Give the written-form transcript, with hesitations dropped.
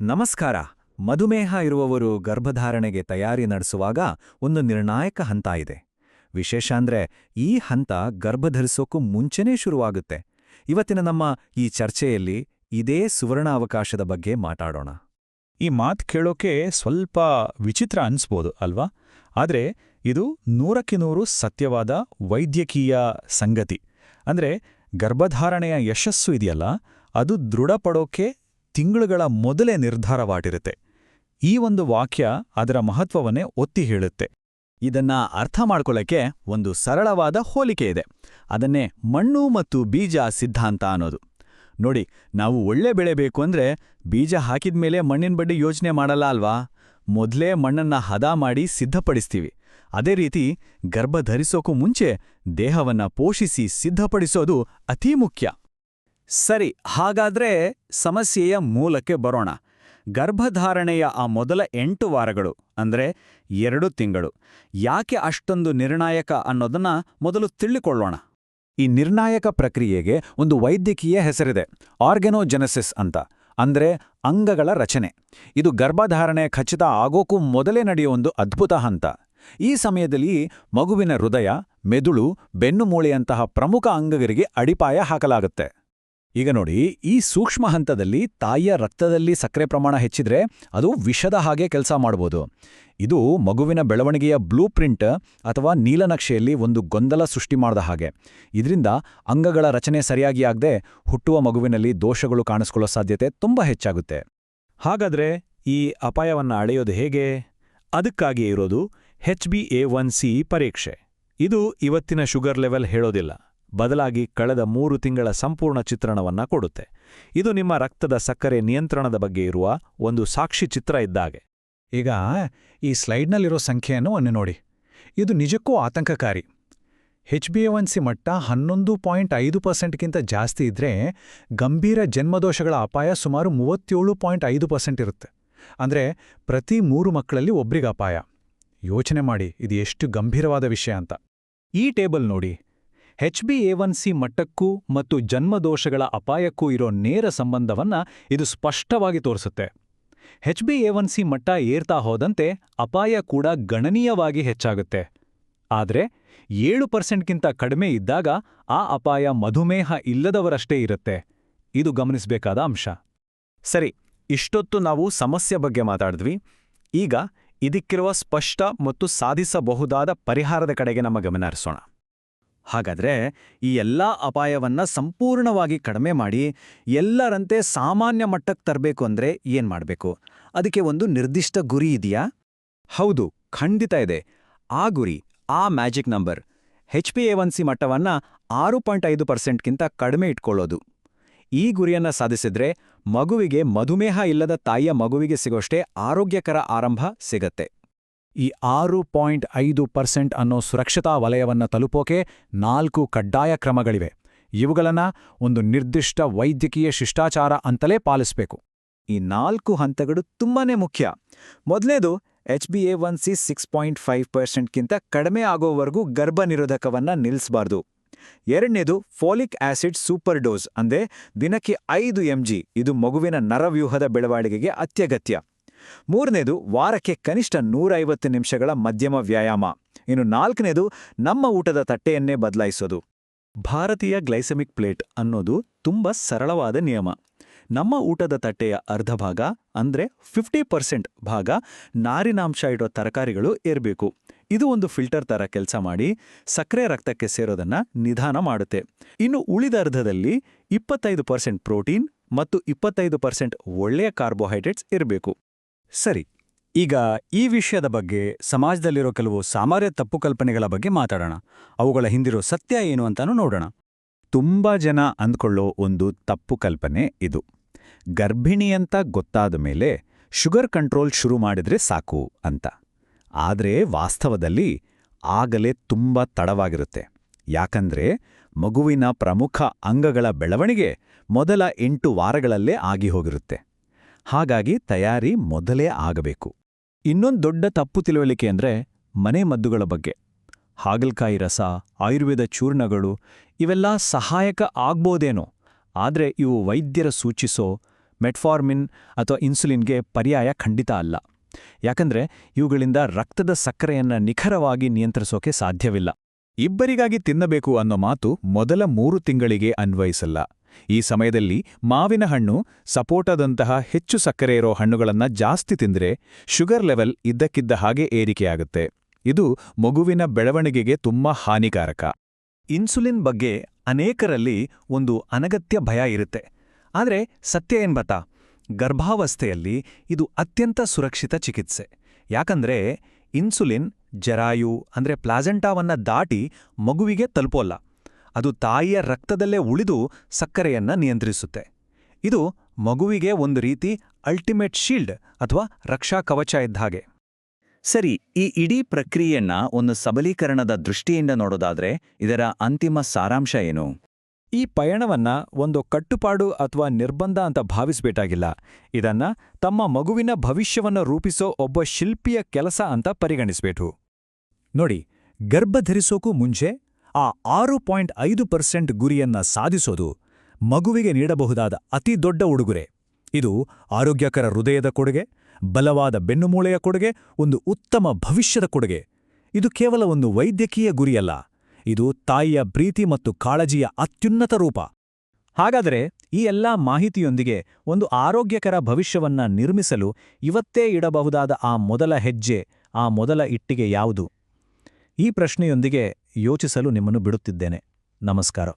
ನಮಸ್ಕಾರ. ಮಧುಮೇಹ ಇರುವವರು ಗರ್ಭಧಾರಣೆಗೆ ತಯಾರಿ ನಡೆಸುವಾಗ ಒಂದು ನಿರ್ಣಾಯಕ ಹಂತ ಇದೆ. ವಿಶೇಷ ಅಂದ್ರೆ ಈ ಹಂತ ಗರ್ಭಧರಿಸೋಕ್ಕೂ ಮುಂಚೆನೇ ಶುರುವಾಗುತ್ತೆ. ಇವತ್ತಿನ ನಮ್ಮ ಈ ಚರ್ಚೆಯಲ್ಲಿ ಇದೇ ಸುವರ್ಣ ಅವಕಾಶದ ಬಗ್ಗೆ ಮಾತಾಡೋಣ. ಈ ಮಾತು ಕೇಳೋಕೆ ಸ್ವಲ್ಪ ವಿಚಿತ್ರ ಅನ್ಸ್ಬೋದು ಅಲ್ವಾ? ಆದರೆ ಇದು 100ಕ್ಕೆ 100 ಸತ್ಯವಾದ ವೈದ್ಯಕೀಯ ಸಂಗತಿ. ಅಂದ್ರೆ ಗರ್ಭಧಾರಣೆಯ ಯಶಸ್ಸು ಇದೆಯಲ್ಲ, ಅದು ದೃಢಪಡೋಕೆ ತಿಂಗಳುಗಳ ಮೊದಲೇ ನಿರ್ಧಾರವಾಗಿರುತ್ತೆ. ಈ ಒಂದು ವಾಕ್ಯ ಅದರ ಮಹತ್ವವನ್ನೇ ಒತ್ತಿ ಹೇಳುತ್ತೆ. ಇದನ್ನ ಅರ್ಥ ಮಾಡ್ಕೊಳ್ಳೋಕ್ಕೆ ಒಂದು ಸರಳವಾದ ಹೋಲಿಕೆ ಇದೆ. ಅದನ್ನೇ ಮಣ್ಣು ಮತ್ತು ಬೀಜ ಸಿದ್ಧಾಂತ ಅನ್ನೋದು. ನೋಡಿ, ನಾವು ಒಳ್ಳೆ ಬೆಳೆ ಬೇಕು ಅಂದ್ರೆ ಬೀಜ ಹಾಕಿದ್ಮೇಲೆ ಮಣ್ಣಿನ ಬಗ್ಗೆ ಯೋಚನೆ ಮಾಡಲ್ಲ ಅಲ್ವಾ? ಮೊದಲೇ ಮಣ್ಣನ್ನ ಹದ ಮಾಡಿ ಸಿದ್ಧಪಡಿಸ್ತೀವಿ. ಅದೇ ರೀತಿ ಗರ್ಭ ಧರಿಸೋಕ್ಕೂ ಮುಂಚೆ ದೇಹವನ್ನ ಪೋಷಿಸಿ ಸಿದ್ಧಪಡಿಸೋದು ಅತೀ ಮುಖ್ಯ. ಸರಿ, ಹಾಗಾದ್ರೆ ಸಮಸ್ಯೆಯ ಮೂಲಕ್ಕೆ ಬರೋಣ. ಗರ್ಭಧಾರಣೆಯ ಆ ಮೊದಲ 8 ವಾರಗಳು ಅಂದ್ರೆ 2 ತಿಂಗಳು ಯಾಕೆ ಅಷ್ಟೊಂದು ನಿರ್ಣಾಯಕ ಅನ್ನೋದನ್ನ ಮೊದಲು ತಿಳಿದುಕೊಳ್ಳೋಣ. ಈ ನಿರ್ಣಾಯಕ ಪ್ರಕ್ರಿಯೆಗೆ ಒಂದು ವೈದ್ಯಕೀಯ ಹೆಸರಿದೆ, ಆರ್ಗನೋಜೆನೆಸಿಸ್ ಅಂತ. ಅಂದ್ರೆ ಅಂಗಗಳ ರಚನೆ. ಇದು ಗರ್ಭಧಾರಣೆ ಖಚಿತ ಆಗೋಕ್ಕೂ ಮೊದಲೇ ನಡೆಯೋ ಒಂದು ಅದ್ಭುತ ಹಂತ. ಈ ಸಮಯದಲ್ಲಿ ಮಗುವಿನ ಹೃದಯ, ಮೆದುಳು, ಬೆನ್ನುಮೂಳೆಯಂತಹ ಪ್ರಮುಖ ಅಂಗಗಳಿಗೆ ಅಡಿಪಾಯ ಹಾಕಲಾಗುತ್ತೆ. ಈಗ ನೋಡಿ, ಈ ಸೂಕ್ಷ್ಮ ಹಂತದಲ್ಲಿ ತಾಯಿಯ ರಕ್ತದಲ್ಲಿ ಸಕ್ಕರೆ ಪ್ರಮಾಣ ಹೆಚ್ಚಿದ್ರೆ ಅದು ವಿಷದ ಹಾಗೆ ಕೆಲಸ ಮಾಡ್ಬೋದು. ಇದು ಮಗುವಿನ ಬೆಳವಣಿಗೆಯ ಬ್ಲೂ ಪ್ರಿಂಟ್ ಅಥವಾ ನೀಲನಕ್ಷೆಯಲ್ಲಿ ಒಂದು ಗೊಂದಲ ಸೃಷ್ಟಿ ಮಾಡಿದ ಹಾಗೆ. ಇದರಿಂದ ಅಂಗಗಳ ರಚನೆ ಸರಿಯಾಗಿ ಆಗದೆ ಹುಟ್ಟುವ ಮಗುವಿನಲ್ಲಿ ದೋಷಗಳು ಕಾಣಿಸ್ಕೊಳ್ಳೋ ಸಾಧ್ಯತೆ ತುಂಬಾ ಹೆಚ್ಚಾಗುತ್ತೆ. ಹಾಗಾದ್ರೆ ಈ ಅಪಾಯವನ್ನ ಅಳೆಯೋದು ಹೇಗೆ? ಅದಕ್ಕಾಗಿ ಇರೋದು HbA1c ಪರೀಕ್ಷೆ. ಇದು ಇವತ್ತಿನ ಶುಗರ್ ಲೆವೆಲ್ ಹೇಳೋದಿಲ್ಲ, ಬದಲಾಗಿ ಕಳೆದ 3 ತಿಂಗಳ ಸಂಪೂರ್ಣ ಚಿತ್ರಣವನ್ನ ಕೊಡುತ್ತೆ. ಇದು ನಿಮ್ಮ ರಕ್ತದ ಸಕ್ಕರೆ ನಿಯಂತ್ರಣದ ಬಗ್ಗೆ ಇರುವ ಒಂದು ಸಾಕ್ಷಿ ಚಿತ್ರ ಇದ್ದಾಗೆ. ಈಗ ಈ ಸ್ಲೈಡ್ನಲ್ಲಿರೋ ಸಂಖ್ಯೆಯನ್ನು ನೋಡಿ. ಇದು ನಿಜಕ್ಕೂ ಆತಂಕಕಾರಿ. HbA1c ಮಟ್ಟ 11.5%ಗಿಂತ ಜಾಸ್ತಿ ಇದ್ರೆ ಗಂಭೀರ ಜನ್ಮದೋಷಗಳ ಅಪಾಯ ಸುಮಾರು 37.5% ಇರುತ್ತೆ. ಅಂದ್ರೆ ಪ್ರತಿ 3 ಮಕ್ಕಳಲ್ಲಿ ಒಬ್ರಿಗೆ ಅಪಾಯ. ಯೋಚನೆ ಮಾಡಿ, ಇದು ಎಷ್ಟು ಗಂಭೀರವಾದ ವಿಷಯ ಅಂತ. ಈ ಟೇಬಲ್ ನೋಡಿ. HbA1c ಮಟ್ಟಕ್ಕೂ ಮತ್ತು ಜನ್ಮದೋಷಗಳ ಅಪಾಯಕ್ಕೂ ಇರೋ ನೇರ ಸಂಬಂಧವನ್ನ ಇದು ಸ್ಪಷ್ಟವಾಗಿ ತೋರಿಸುತ್ತೆ. HbA1c ಮಟ್ಟ ಏರ್ತಾ ಹೋದಂತೆ ಅಪಾಯ ಕೂಡ ಗಣನೀಯವಾಗಿ ಹೆಚ್ಚಾಗುತ್ತೆ. ಆದರೆ 7%ಗಿಂತ ಕಡಿಮೆ ಇದ್ದಾಗ ಆ ಅಪಾಯ ಮಧುಮೇಹ ಇಲ್ಲದವರಷ್ಟೇ ಇರುತ್ತೆ. ಇದು ಗಮನಿಸಬೇಕಾದ ಅಂಶ. ಸರಿ, ಇಷ್ಟೊತ್ತು ನಾವು ಸಮಸ್ಯೆ ಬಗ್ಗೆ ಮಾತಾಡಿದ್ವಿ. ಈಗ ಇದಕ್ಕಿರುವ ಸ್ಪಷ್ಟ ಮತ್ತು ಸಾಧಿಸಬಹುದಾದ ಪರಿಹಾರದ ಕಡೆಗೆ ನಮ್ಮ ಗಮನ ಹರಿಸೋಣ. ಹಾಗಾದ್ರೆ ಈ ಎಲ್ಲಾ ಅಪಾಯವನ್ನ ಸಂಪೂರ್ಣವಾಗಿ ಕಡಿಮೆ ಮಾಡಿ ಎಲ್ಲರಂತೆ ಸಾಮಾನ್ಯ ಮಟ್ಟಕ್ಕೆ ತರಬೇಕು ಅಂದ್ರೆ ಏನ್ ಮಾಡ್ಬೇಕು? ಅದಕ್ಕೆ ಒಂದು ನಿರ್ದಿಷ್ಟ ಗುರಿ ಇದೆಯಾ? ಹೌದು, ಖಂಡಿತ ಇದೆ. ಆ ಗುರಿ, ಆ ಮ್ಯಾಜಿಕ್ ನಂಬರ್, HbA1c ಮಟ್ಟವನ್ನ 6.5%ಗಿಂತ ಕಡಿಮೆ ಇಟ್ಕೊಳ್ಳೋದು. ಈ ಗುರಿಯನ್ನ ಸಾಧಿಸಿದ್ರೆ ಮಗುವಿಗೆ ಮಧುಮೇಹ ಇಲ್ಲದ ತಾಯಿಯ ಮಗುವಿಗೆ ಸಿಗೋಷ್ಟೇ ಆರೋಗ್ಯಕರ ಆರಂಭ ಸಿಗತ್ತೆ. ಈ 6.5% ಅನ್ನೋ ಸುರಕ್ಷತಾ ವಲಯವನ್ನ ತಲುಪೋಕೆ 4 ಕಡ್ಡಾಯ ಕ್ರಮಗಳಿವೆ. ಇವುಗಳನ್ನ ಒಂದು ನಿರ್ದಿಷ್ಟ ವೈದ್ಯಕೀಯ ಶಿಷ್ಟಾಚಾರ ಅಂತಲೇ ಪಾಲಿಸಬೇಕು. ಈ 4 ಹಂತಗಳು ತುಂಬಾನೇ ಮುಖ್ಯ. ಮೊದಲನೇದು, HbA1c 6.5%ಗಿಂತ ಕಡಿಮೆ ಆಗೋವರೆಗೂ ಗರ್ಭನಿರೋಧಕವನ್ನ ನಿಲ್ಲಿಸಬಾರ್ದು. ಎರಡನೇದು, ಫೋಲಿಕ್ ಆಸಿಡ್ ಸೂಪರ್ ಡೋಸ್ ಅಂದ್ರೆ ದಿನಕ್ಕೆ 5 mg. ಇದು ಮಗುವಿನ ನರವ್ಯೂಹದ ಬೆಳವಣಿಗೆಗೆ ಅತ್ಯಗತ್ಯ. ಮೂರನೇದು, ವಾರಕ್ಕೆ ಕನಿಷ್ಠ 150 ನಿಮಿಷಗಳ ಮಧ್ಯಮ ವ್ಯಾಯಾಮ. ಇನ್ನು 4ನೇದು, ನಮ್ಮ ಊಟದ ತಟ್ಟೆಯನ್ನೇ ಬದಲಾಯಿಸೋದು. ಭಾರತೀಯ ಗ್ಲೈಸೆಮಿಕ್ ಪ್ಲೇಟ್ ಅನ್ನೋದು ತುಂಬಾ ಸರಳವಾದ ನಿಯಮ. ನಮ್ಮ ಊಟದ ತಟ್ಟೆಯ ಅರ್ಧ ಭಾಗ ಅಂದ್ರೆ 50% ಭಾಗ ನಾರಿನಾಂಶ ಇಡೋ ತರಕಾರಿಗಳು ಇರಬೇಕು. ಇದು ಒಂದು ಫಿಲ್ಟರ್ ತರ ಕೆಲಸ ಮಾಡಿ ಸಕ್ಕರೆ ರಕ್ತಕ್ಕೆ ಸೇರೋದನ್ನ ನಿಧಾನ ಮಾಡುತ್ತೆ. ಇನ್ನು ಉಳಿದ ಅರ್ಧದಲ್ಲಿ 25% ಪ್ರೋಟೀನ್ ಮತ್ತು 25% ಒಳ್ಳೆಯ ಕಾರ್ಬೋಹೈಡ್ರೇಟ್ಸ್ ಇರಬೇಕು. ಸರಿ, ಈಗ ಈ ವಿಷಯದ ಬಗ್ಗೆ ಸಮಾಜದಲ್ಲಿರೋ ಕೆಲವು ಸಾಮಾನ್ಯ ತಪ್ಪು ಕಲ್ಪನೆಗಳ ಬಗ್ಗೆ ಮಾತಾಡೋಣ. ಅವುಗಳ ಹಿಂದಿರೋ ಸತ್ಯ ಏನು ಅಂತಾನೂ ನೋಡೋಣ. ತುಂಬಾ ಜನ ಅಂದ್ಕೊಳ್ಳೋ ಒಂದು ತಪ್ಪು ಕಲ್ಪನೆ ಇದು. ಗರ್ಭಿಣಿಯಂತ ಗೊತ್ತಾದ ಮೇಲೆ ಶುಗರ್ ಕಂಟ್ರೋಲ್ ಶುರು ಮಾಡಿದ್ರೆ ಸಾಕು ಅಂತ. ಆದ್ರೆ ವಾಸ್ತವದಲ್ಲಿ ಆಗಲೇ ತುಂಬಾ ತಡವಾಗಿರುತ್ತೆ. ಯಾಕಂದ್ರೆ ಮಗುವಿನ ಪ್ರಮುಖ ಅಂಗಗಳ ಬೆಳವಣಿಗೆ ಮೊದಲ 8 ವಾರಗಳಲ್ಲೇ ಆಗಿ ಹೋಗಿರುತ್ತೆ. ಹಾಗಾಗಿ ತಯಾರಿ ಮೊದಲೇ ಆಗಬೇಕು. ಇನ್ನೊಂದು ದೊಡ್ಡ ತಪ್ಪು ತಿಳುವಳಿಕೆ ಅಂದ್ರೆ ಮನೆ ಮದ್ದುಗಳ ಬಗ್ಗೆ. ಹಾಗಲಕಾಯಿ ರಸ, ಆಯುರ್ವೇದ ಚೂರ್ಣಗಳು ಇವೆಲ್ಲ ಸಹಾಯಕ ಆಗ್ಬೋದೇನೋ, ಆದ್ರೆ ಇವು ವೈದ್ಯರ ಸೂಚಿಸೋ ಮೆಟ್ಫಾರ್ಮಿನ್ ಅಥವಾ ಇನ್ಸುಲಿನ್ಗೆ ಪರ್ಯಾಯ ಖಂಡಿತ ಅಲ್ಲ. ಯಾಕಂದ್ರೆ ಇವುಗಳಿಂದ ರಕ್ತದ ಸಕ್ಕರೆಯನ್ನ ನಿಖರವಾಗಿ ನಿಯಂತ್ರಿಸೋಕೆ ಸಾಧ್ಯವಿಲ್ಲ. ಇಬ್ಬರಿಗಾಗಿ ತಿನ್ನಬೇಕು ಅನ್ನೋ ಮಾತು ಮೊದಲ 3 ತಿಂಗಳಿಗೆ ಅನ್ವಯಿಸಲ್ಲ. ಈ ಸಮಯದಲ್ಲಿ ಮಾವಿನ ಹಣ್ಣು, ಸಪೋಟದಂತಹ ಹೆಚ್ಚು ಸಕ್ಕರೆ ಇರೋ ಹಣ್ಣುಗಳನ್ನ ಜಾಸ್ತಿ ತಿಂದ್ರೆ ಶುಗರ್ ಲೆವೆಲ್ ಇದ್ದಕ್ಕಿದ್ದ ಹಾಗೆ ಏರಿಕೆಯಾಗುತ್ತೆ. ಇದು ಮಗುವಿನ ಬೆಳವಣಿಗೆಗೆ ತುಂಬಾ ಹಾನಿಕಾರಕ. ಇನ್ಸುಲಿನ್ ಬಗ್ಗೆ ಅನೇಕರಲ್ಲಿ ಒಂದು ಅನಗತ್ಯ ಭಯ ಇರುತ್ತೆ. ಆದರೆ ಸತ್ಯ ಏನ್ ಗೊತ್ತಾ? ಗರ್ಭಾವಸ್ಥೆಯಲ್ಲಿ ಇದು ಅತ್ಯಂತ ಸುರಕ್ಷಿತ ಚಿಕಿತ್ಸೆ. ಯಾಕಂದ್ರೆ ಇನ್ಸುಲಿನ್ ಜರಾಯು ಅಂದ್ರೆ ಪ್ಲಾಸೆಂಟಾವನ್ನ ದಾಟಿ ಮಗುವಿಗೆ ತಲುಪೋಲ್ಲ. ಅದು ತಾಯಿಯ ರಕ್ತದಲ್ಲೇ ಉಳಿದು ಸಕ್ಕರೆಯನ್ನ ನಿಯಂತ್ರಿಸುತ್ತೆ. ಇದು ಮಗುವಿಗೆ ಒಂದು ರೀತಿ ಅಲ್ಟಿಮೇಟ್ ಶೀಲ್ಡ್ ಅಥವಾ ರಕ್ಷಾ ಕವಚ ಇದ್ದ ಹಾಗೆ. ಸರಿ, ಈ ಇಡೀ ಪ್ರಕ್ರಿಯೆಯನ್ನ ಒಂದು ಸಬಲೀಕರಣದ ದೃಷ್ಟಿಯಿಂದ ನೋಡೋದಾದ್ರೆ ಇದರ ಅಂತಿಮ ಸಾರಾಂಶ ಏನು? ಈ ಪಯಣವನ್ನ ಒಂದು ಕಟ್ಟುಪಾಡು ಅಥವಾ ನಿರ್ಬಂಧ ಅಂತ ಭಾವಿಸಬೇಕಾಗಿಲ್ಲ. ಇದನ್ನ ತಮ್ಮ ಮಗುವಿನ ಭವಿಷ್ಯವನ್ನು ರೂಪಿಸೋ ಒಬ್ಬ ಶಿಲ್ಪಿಯ ಕೆಲಸ ಅಂತ ಪರಿಗಣಿಸಬೇಕು. ನೋಡಿ, ಗರ್ಭಧರಿಸೋಕೂ ಮುಂಚೆ ಆ 6.5% ಗುರಿಯನ್ನ ಸಾಧಿಸೋದು ಮಗುವಿಗೆ ನೀಡಬಹುದಾದ ಅತಿ ದೊಡ್ಡ ಉಡುಗೊರೆ. ಇದು ಆರೋಗ್ಯಕರ ಹೃದಯದ ಕೊಡುಗೆ, ಬಲವಾದ ಬೆನ್ನುಮೂಳೆಯ ಕೊಡುಗೆ, ಒಂದು ಉತ್ತಮ ಭವಿಷ್ಯದ ಕೊಡುಗೆ. ಇದು ಕೇವಲ ಒಂದು ವೈದ್ಯಕೀಯ ಗುರಿಯಲ್ಲ, ಇದು ತಾಯಿಯ ಪ್ರೀತಿ ಮತ್ತು ಕಾಳಜಿಯ ಅತ್ಯುನ್ನತ ರೂಪ. ಹಾಗಾದರೆ ಈ ಎಲ್ಲಾ ಮಾಹಿತಿಯೊಂದಿಗೆ ಒಂದು ಆರೋಗ್ಯಕರ ಭವಿಷ್ಯವನ್ನ ನಿರ್ಮಿಸಲು ಇವತ್ತೇ ಇಡಬಹುದಾದ ಆ ಮೊದಲ ಹೆಜ್ಜೆ, ಆ ಮೊದಲ ಇಟ್ಟಿಗೆ ಯಾವುದು? ಈ ಪ್ರಶ್ನೆಯೊಂದಿಗೆ ಯೋಚಿಸಲು ನಿಮ್ಮನ್ನು ಬಿಡುತ್ತಿದ್ದೇನೆ. ನಮಸ್ಕಾರ.